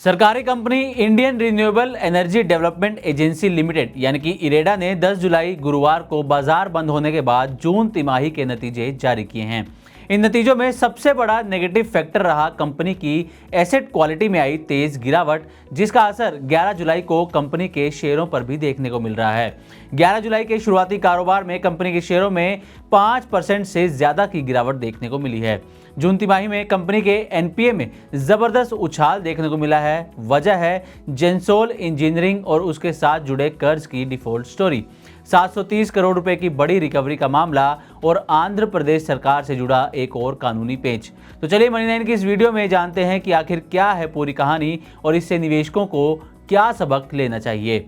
सरकारी company Indian renewable energy development agency limited यानी कि इरेडा ने 10 जुलाई गुरुवार को बाजार बंद होने के बाद जून तिमाही के नतीजे जारी किए हैं। इन नतीजों में सबसे बड़ा नेगेटिव फैक्टर रहा कंपनी की एसेट क्वालिटी में आई तेज गिरावट, जिसका असर 11 जुलाई को कंपनी के शेयरों पर भी देखने को मिल रहा है। 11 जुलाई के शुरुआती कारोबार में कंपनी के शेयरों में 5% से ज्यादा की गिरावट देखने को मिली है। जून तिमाही में कंपनी के एनपीए में जबरदस्त उछाल देखने को मिला है। वजह है जेंसोल इंजीनियरिंग और उसके साथ जुड़े कर्ज की डिफॉल्ट स्टोरी, 730 करोड़ रुपए की बड़ी रिकवरी का मामला और आंध्र प्रदेश सरकार से जुड़ा एक और कानूनी पेच। तो चलिए मनी9 की इस वीडियो में जानते हैं कि आखिर क्या है पूरी कहानी और इससे निवेशकों को क्या सबक लेना चाहिए।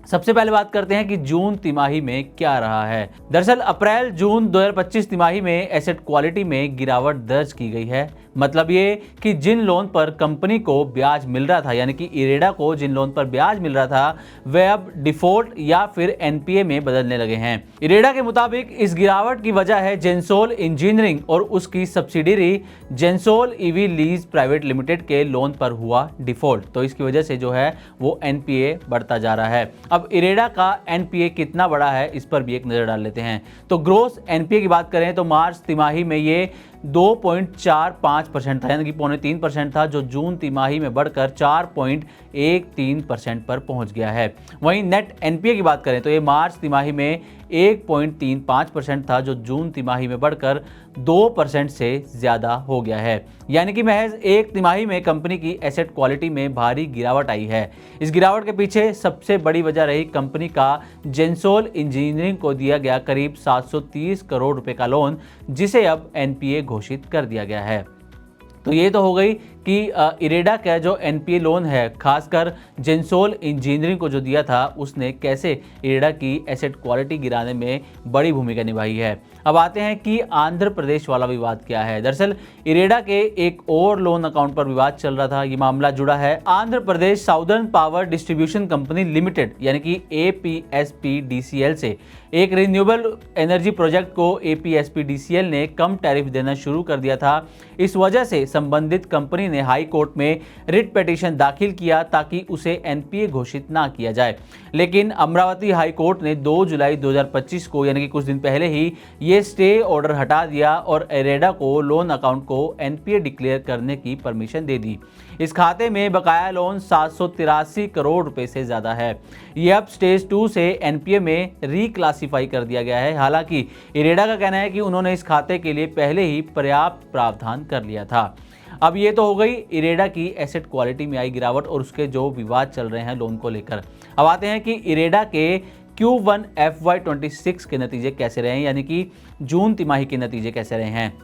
सबसे पहले बात करते हैं कि जून तिमाही में क्या रहा है। दरअसल अप्रैल जून 2025 तिमाही में एसेट क्वालिटी में गिरावट दर्ज की गई है। मतलब ये कि जिन लोन पर कंपनी को ब्याज मिल रहा था, यानी कि इरेडा को जिन लोन पर ब्याज मिल रहा था, वे अब डिफॉल्ट या फिर एनपीए में बदलने लगे हैं। इरेडा के मुताबिक इस गिरावट की वजह है जेंसोल इंजीनियरिंग और उसकी subsidiary Gensol EV lease private limited के लोन पर हुआ डिफॉल्ट। तो इसकी वजह से जो है वो एनपीए बढ़ता जा रहा है। अब इरेडा का एनपीए कितना बड़ा है, इस पर भी एक नजर डाल लेते हैं। तो ग्रोस एनपीए की बात करें तो मार्च तिमाही में ये 2.45% था, यानी कि 2.3% था, जो जून तिमाही में बढ़कर 4.13% पर पहुंच गया है। वहीं नेट एनपीए की बात करें तो ये मार्च तिमाही में 1.35% था, जो जून तिमाही में बढ़कर 2% से ज्यादा हो गया है। यानी कि महज एक तिमाही में कंपनी की एसेट क्वालिटी में भारी गिरावट आई है। इस गिरावट के पीछे सबसे बड़ी वजह रही कंपनी का जेंसोल इंजीनियरिंग को दिया गया करीब 730 करोड़ रुपए का लोन, जिसे अब एनपीए घोषित कर दिया गया है। तो ये तो हो गई कि इरेडा का जो एनपीए लोन है, खासकर जेंसोल इंजीनियरिंग को जो दिया था, उसने कैसे इरेडा की एसेट क्वालिटी गिराने में बड़ी भूमिका निभाई है। अब आते हैं कि आंध्र प्रदेश वाला विवाद क्या है। दरअसल इरेडा के एक और लोन अकाउंट पर विवाद चल रहा था। ये मामला जुड़ा है Andhra Pradesh southern power distribution company limited यानी कि एपीएसपीडीसीएल से। एक रिन्यूएबल एनर्जी प्रोजेक्ट को एपीएसपीडीसीएल ने कम टैरिफ देना शुरू कर दिया था। इस वजह से संबंधित कंपनी ने हाई कोर्ट में रिट पिटीशन दाखिल किया ताकि उसे एनपीए घोषित ना किया जाए। लेकिन अमरावती हाई कोर्ट ने 2 जुलाई 2025 को, यानी कि कुछ दिन पहले ही, ये स्टे ऑर्डर हटा दिया और इरेडा को लोन अकाउंट को एनपीए डिक्लेयर करने की परमिशन दे दी। इस खाते में बकाया लोन 783 करोड़ रुपए से ज्यादा है। ये अब स्टेज 2 से एनपीए में रिक्लासिफाई कर दिया गया है। हालांकि इरेडा का कहना है कि उन्होंने इस खाते के लिए पहले ही पर्याप्त प्रावधान कर लिया था। अब ये तो हो गई इरेडा की एसेट क्वालिटी में आई गिरावट और उसके जो विवाद चल रहे हैं लोन को लेकर। अब आते हैं कि इरेडा के Q1 FY26 के नतीजे कैसे रहे हैं, यानी कि जून तिमाही के नतीजे कैसे रहे हैं।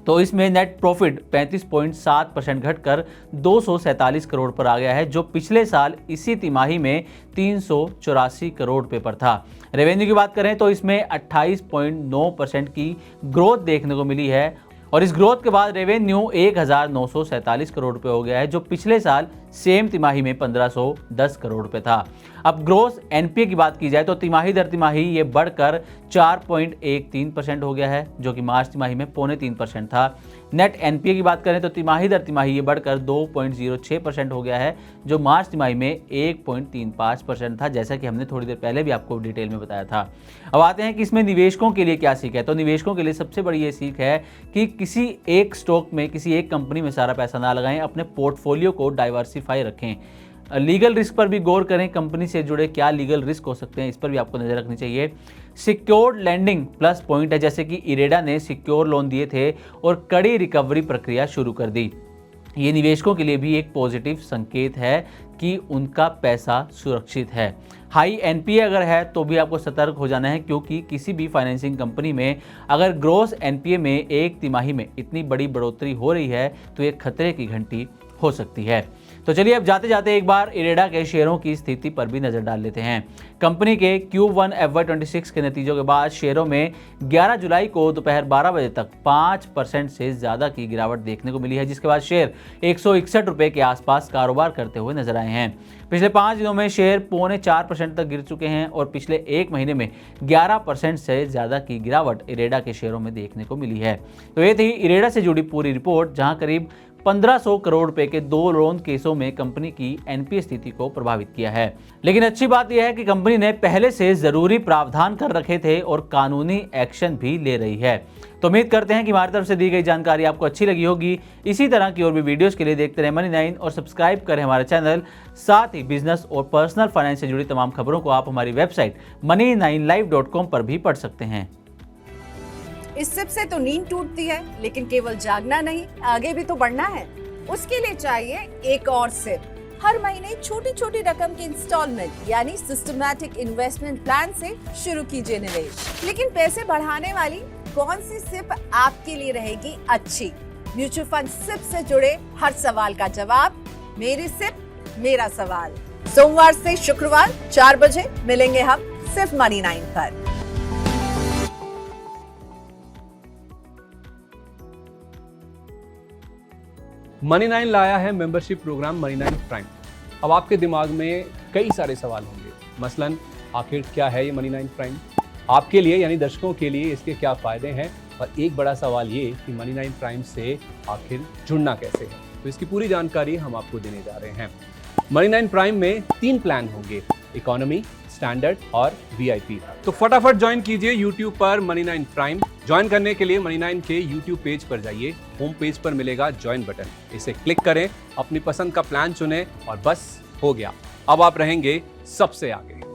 तो इसमें नेट प्रॉफिट 35.7% घटकर 247 करोड़ पर आ गया है, जो पिछले साल इसी तिमाही में 384 करोड़ रुपए पर था। रेवेन्यू की बात करें तो इसमें 28.9% की ग्रोथ देखने को मिली है और इस ग्रोथ के बाद रेवेन्यू 1947 करोड़ रुपए हो गया है, जो पिछले साल सेम तिमाही में 1510 करोड़ रुपए था। अब ग्रोस एनपीए की बात की जाए तो तिमाही दर तिमाही ये बढ़कर 4.13% हो गया है, जो कि मार्च तिमाही में 0.3% था। नेट एनपीए की बात करें तो तिमाही दर तिमाही ये बढ़कर 2.06% हो गया है, जो मार्च तिमाही में 1.35% था, जैसा कि हमने थोड़ी देर पहले भी आपको डिटेल में बताया था। अब आते हैं कि इसमें निवेशकों के लिए क्या सीख है। तो निवेशकों के लिए सबसे बड़ी ये सीख है कि किसी एक स्टॉक में, किसी एक कंपनी में सारा पैसा ना लगाएं, अपने पोर्टफोलियो को डाइवर्सिफाई रखें। लीगल रिस्क पर भी गौर करें, कंपनी से जुड़े क्या लीगल रिस्क हो सकते हैं, इस पर भी आपको नजर रखनी चाहिए। सिक्योर्ड लैंडिंग प्लस पॉइंट है, जैसे कि इरेडा ने सिक्योर लोन दिए थे और कड़ी रिकवरी प्रक्रिया शुरू कर दी। ये निवेशकों के लिए भी एक पॉजिटिव संकेत है कि उनका पैसा सुरक्षित है। हाई एनपीए अगर है तो भी आपको सतर्क हो जाना है, क्योंकि किसी भी फाइनेंसिंग कंपनी में अगर ग्रोस एनपीए में एक तिमाही में इतनी बड़ी बढ़ोतरी हो रही है तो ये खतरे की घंटी हो सकती है। तो चलिए अब जाते जाते एक बार इरेडा के शेयरों की स्थिति पर भी नजर डाल लेते हैं। कंपनी के Q1 FY26 के नतीजों के बाद शेयरों में 11 जुलाई को दोपहर 12 बजे तक 5% से ज्यादा की गिरावट देखने को मिली है, जिसके बाद शेयर 161 रुपए के आसपास कारोबार करते हुए नजर आए हैं। पिछले 5 दिनों में शेयर 0.4% तक गिर चुके हैं और पिछले एक महीने में 11% से ज्यादा की गिरावट इरेडा के शेयरों में देखने को मिली है। तो ये थी इरेडा से जुड़ी पूरी रिपोर्ट, जहां करीब 1500 करोड़ रुपए के 2 लोन केसों में कंपनी की एनपीए स्थिति को प्रभावित किया है। लेकिन अच्छी बात यह है कि कंपनी ने पहले से जरूरी प्रावधान कर रखे थे और कानूनी एक्शन भी ले रही है। तो उम्मीद करते हैं कि हमारी तरफ से दी गई जानकारी आपको अच्छी लगी होगी। इसी तरह की और भी वीडियोस के लिए देखते रहें मनी9 और सब्सक्राइब करें हमारा चैनल। साथ ही बिजनेस और पर्सनल फाइनेंस से जुड़ी तमाम खबरों को आप हमारी वेबसाइट money9live.com पर भी पढ़ सकते हैं। इस सिप से तो नींद टूटती है, लेकिन केवल जागना नहीं, आगे भी तो बढ़ना है। उसके लिए चाहिए एक और सिप। हर महीने छोटी छोटी रकम की इंस्टॉलमेंट यानी सिस्टमैटिक इन्वेस्टमेंट प्लान से शुरू कीजिए निवेश। लेकिन पैसे बढ़ाने वाली कौन सी सिप आपके लिए रहेगी अच्छी? म्यूचुअल फंड सिप से जुड़े हर सवाल का जवाब मेरी सिप मेरा सवाल। सोमवार से शुक्रवार 4 बजे मिलेंगे हम सिर्फ मनी9 पर। मनी9 लाया है मेंबरशिप प्रोग्राम मनी9 प्राइम। अब आपके दिमाग में कई सारे सवाल होंगे, मसलन आखिर क्या है ये मनी9 प्राइम, आपके लिए यानी दर्शकों के लिए इसके क्या फ़ायदे हैं, और एक बड़ा सवाल ये कि मनी9 प्राइम से आखिर जुड़ना कैसे है। तो इसकी पूरी जानकारी हम आपको देने जा रहे हैं। मनी9 प्राइम में 3 प्लान होंगे, इकोनॉमी, स्टैंडर्ड और वीआईपी। तो फटाफट ज्वाइन कीजिए YouTube पर मनी9 प्राइम। ज्वाइन करने के लिए मनी9 के YouTube पेज पर जाइए, होम पेज पर मिलेगा ज्वाइन बटन, इसे क्लिक करें, अपनी पसंद का प्लान चुनें और बस हो गया, अब आप रहेंगे सबसे आगे।